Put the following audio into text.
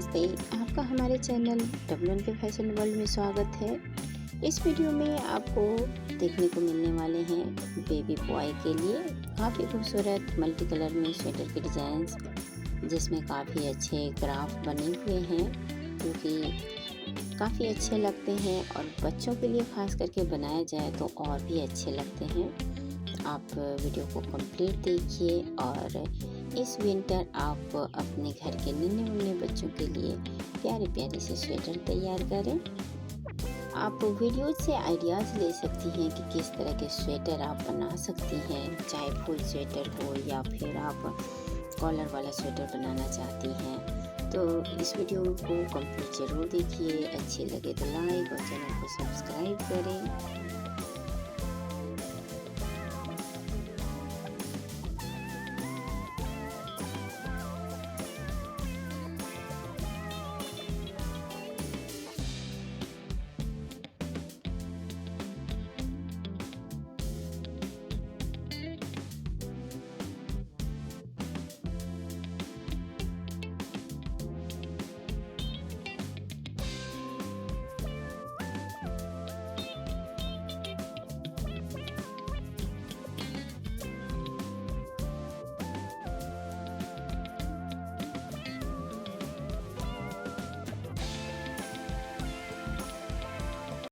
नमस्ते, आपका हमारे चैनल डब्लून के फैशन वर्ल्ड में स्वागत है। इस वीडियो में आपको देखने को मिलने वाले हैं बेबी बॉय के लिए काफ़ी खूबसूरत मल्टी कलर में स्वेटर के डिज़ाइंस, जिसमें काफ़ी अच्छे क्राफ्ट बने हुए हैं जो कि काफ़ी अच्छे लगते हैं और बच्चों के लिए ख़ास करके बनाया जाए तो और भी अच्छे लगते हैं। आप वीडियो को कंप्लीट देखिए और इस विंटर आप अपने घर के नन्हे मुन्ने बच्चों के लिए प्यारे प्यारे से स्वेटर तैयार करें। आप वीडियो से आइडियाज़ ले सकती हैं कि किस तरह के स्वेटर आप बना सकती हैं, चाहे फुल स्वेटर हो या फिर आप कॉलर वाला स्वेटर बनाना चाहती हैं। तो इस वीडियो को कंप्लीट ज़रूर देखिए, अच्छे लगे तो लाइक और चैनल को सब्सक्राइब करें।